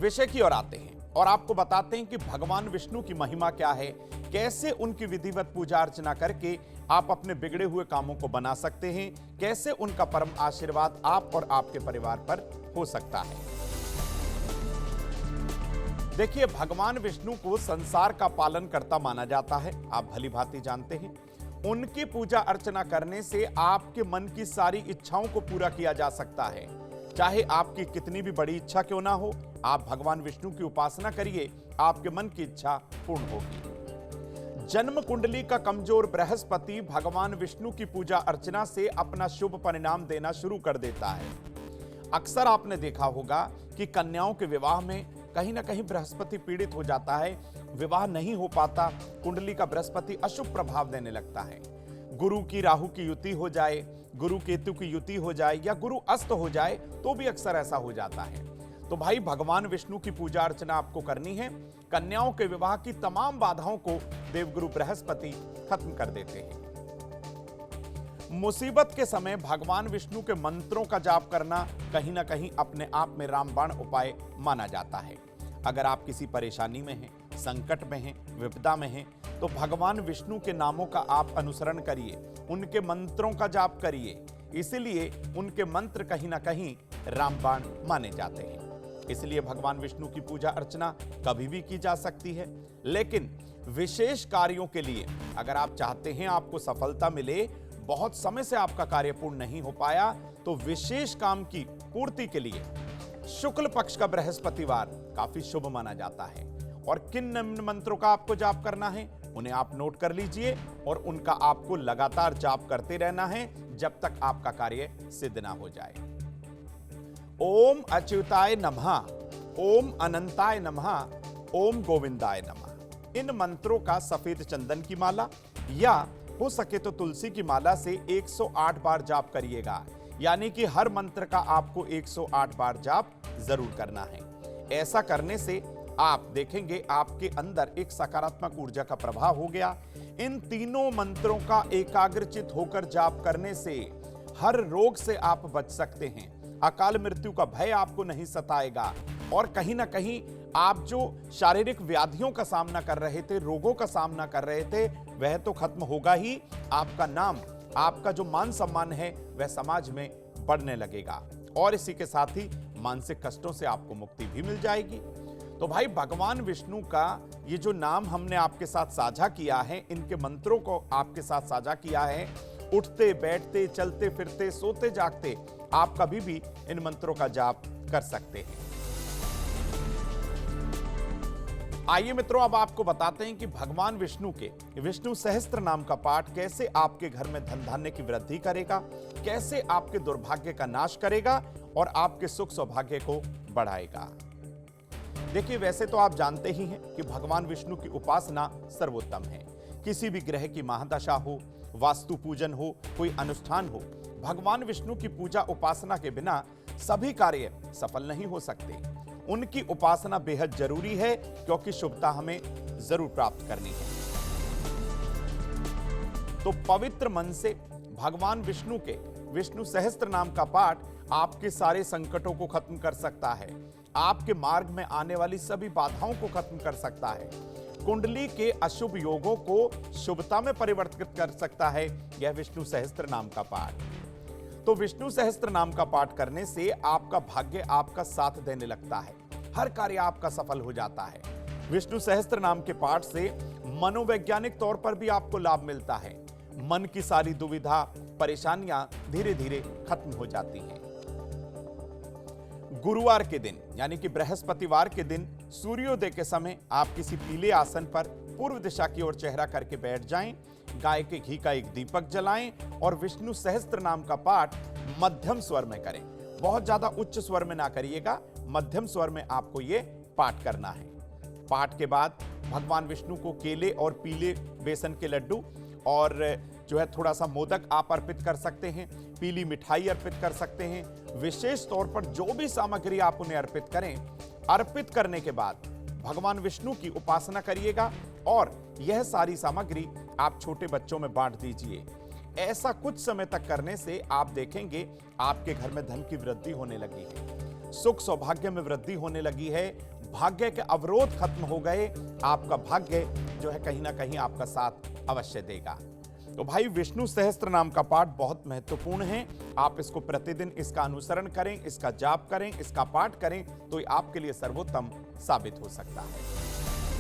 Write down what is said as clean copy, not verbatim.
विषय की ओर आते हैं और आपको बताते हैं कि भगवान विष्णु की महिमा क्या है, कैसे उनकी विधिवत पूजा अर्चना करके आप अपने बिगड़े हुए कामों को बना सकते हैं, कैसे उनका परम आशीर्वाद आप और आपके परिवार पर हो सकता है। देखिए, भगवान विष्णु को संसार का पालन करता माना जाता है, आप भली भांति जानते हैं। उनकी पूजा अर्चना करने से आपके मन की सारी इच्छाओं को पूरा किया जा सकता है। चाहे आपकी कितनी भी बड़ी इच्छा क्यों ना हो, आप भगवान विष्णु की उपासना करिए, आपके मन की इच्छा पूर्ण होगी। जन्म कुंडली का कमजोर बृहस्पति भगवान विष्णु की पूजा अर्चना से अपना शुभ परिणाम देना शुरू कर देता है। अक्सर आपने देखा होगा कि कन्याओं के विवाह में कहीं ना कहीं बृहस्पति पीड़ित हो जाता है, विवाह नहीं हो पाता, कुंडली का बृहस्पति अशुभ प्रभाव देने लगता है। गुरु की राहु की युति हो जाए, गुरु केतु की युति हो जाए या गुरु अस्त हो जाए तो भी अक्सर ऐसा हो जाता है। तो भाई, भगवान विष्णु की पूजा अर्चना आपको करनी है। कन्याओं के विवाह की तमाम बाधाओं को देवगुरु बृहस्पति खत्म कर देते हैं। मुसीबत के समय भगवान विष्णु के मंत्रों का जाप करना कहीं ना कहीं अपने आप में रामबाण उपाय माना जाता है। अगर आप किसी परेशानी में हैं, संकट में हैं, विपदा में हैं, तो भगवान विष्णु के नामों का आप अनुसरण करिए, उनके मंत्रों का जाप करिए। इसलिए उनके मंत्र कहीं ना कहीं रामबाण माने जाते हैं। इसलिए भगवान विष्णु की पूजा अर्चना कभी भी की जा सकती है, लेकिन विशेष कार्यों के लिए अगर आप चाहते हैं आपको सफलता मिले, बहुत समय से आपका कार्य पूर्ण नहीं हो पाया, तो विशेष काम की पूर्ति के लिए शुक्ल पक्ष का बृहस्पतिवार काफी शुभ माना जाता है। और किन निम्न मंत्रों का आपको जाप करना है उन्हें आप नोट कर लीजिए और उनका आपको लगातार जाप करते रहना है जब तक आपका कार्य सिद्ध ना हो जाए। ओम अच्युताय नमः, ओम अनंताय नमः, ओम गोविंदाय नमः। इन मंत्रों का सफेद चंदन की माला या हो सके तो तुलसी की माला से 108 बार जाप करिएगा। यानी कि हर मंत्र का आपको 108 बार जाप जरूर करना है। ऐसा करने से आप देखेंगे आपके अंदर एक सकारात्मक ऊर्जा का प्रभाव हो गया। इन तीनों मंत्रों का एकाग्रचित होकर जाप करने से हर रोग से आप बच सकते हैं। अकाल मृत्यु का भय आपको नहीं सताएगा और कहीं ना कहीं आप जो शारीरिक व्याधियों का सामना कर रहे थे, रोगों का सामना कर रहे थे, वह तो खत्म होगा ही। आपका नाम, आपका जो मान सम्मान है वह समाज में बढ़ने लगेगा और इसी के साथ ही मानसिक कष्टों से आपको मुक्ति भी मिल जाएगी। तो भाई, भगवान विष्णु का ये जो नाम हमने आपके साथ साझा किया है, इनके मंत्रों को आपके साथ साझा किया है, उठते बैठते चलते फिरते सोते जागते आप कभी भी इन मंत्रों का जाप कर सकते हैं। आइए मित्रों, अब आपको बताते हैं कि भगवान विष्णु के विष्णु सहस्त्र नाम का पाठ कैसे आपके घर में धन धान्य की वृद्धि करेगा, कैसे आपके दुर्भाग्य का नाश करेगा और आपके सुख सौभाग्य को बढ़ाएगा। देखिए, वैसे तो आप जानते ही हैं कि भगवान विष्णु की उपासना सर्वोत्तम है। किसी भी ग्रह की महादशा हो, वास्तु पूजन हो, कोई अनुष्ठान हो, भगवान विष्णु की पूजा उपासना के बिना सभी कार्य सफल नहीं हो सकते। उनकी उपासना बेहद जरूरी है क्योंकि शुभता हमें जरूर प्राप्त करनी है। तो पवित्र मन से भगवान विष्णु के विष्णु सहस्त्र नाम का पाठ आपके सारे संकटों को खत्म कर सकता है, आपके मार्ग में आने वाली सभी बाधाओं को खत्म कर सकता है, कुंडली के अशुभ योगों को शुभता में परिवर्तित कर सकता है यह विष्णु सहस्त्र नाम का पाठ। तो विष्णु सहस्त्र नाम का पाठ करने से आपका भाग्य आपका साथ देने लगता है, हर कार्य आपका सफल हो जाता है। विष्णु सहस्त्र नाम के पाठ से मनोवैज्ञानिक तौर पर भी आपको लाभ मिलता है। मन की सारी दुविधा, परेशानियां धीरे धीरे खत्म हो जाती हैं। गुरुवार के दिन यानी कि बृहस्पतिवार के दिन सूर्योदय के समय आप किसी पीले आसन पर पूर्व दिशा की ओर चेहरा करके बैठ जाएं, गाय के घी का एक दीपक जलाएं और विष्णु सहस्त्र नाम का पाठ मध्यम स्वर में करें। बहुत ज्यादा उच्च स्वर में ना करिएगा, मध्यम स्वर में आपको ये पाठ करना है। पाठ के बाद भगवान विष्णु को केले और पीले बेसन के लड्डू और जो है थोड़ा सा मोदक आप अर्पित कर सकते हैं, पीली मिठाई अर्पित कर सकते हैं। विशेष तौर पर जो भी सामग्री आप उन्हें अर्पित करें, अर्पित करने के बाद भगवान विष्णु की उपासना करिएगा और यह सारी सामग्री आप छोटे बच्चों में बांट दीजिए। ऐसा कुछ समय तक करने से आप देखेंगे आपके घर में धन की वृद्धि होने लगी है। सुख सौभाग्य में वृद्धि होने लगी है, भाग्य के अवरोध खत्म हो गए, आपका भाग्य जो है कहीं ना कहीं आपका साथ अवश्य देगा। तो भाई विष्णु सहस्त्र नाम का पाठ बहुत महत्वपूर्ण है। आप इसको प्रतिदिन इसका अनुसरण करें, इसका जाप करें, इसका पाठ करें तो ये आपके लिए सर्वोत्तम साबित हो सकता है।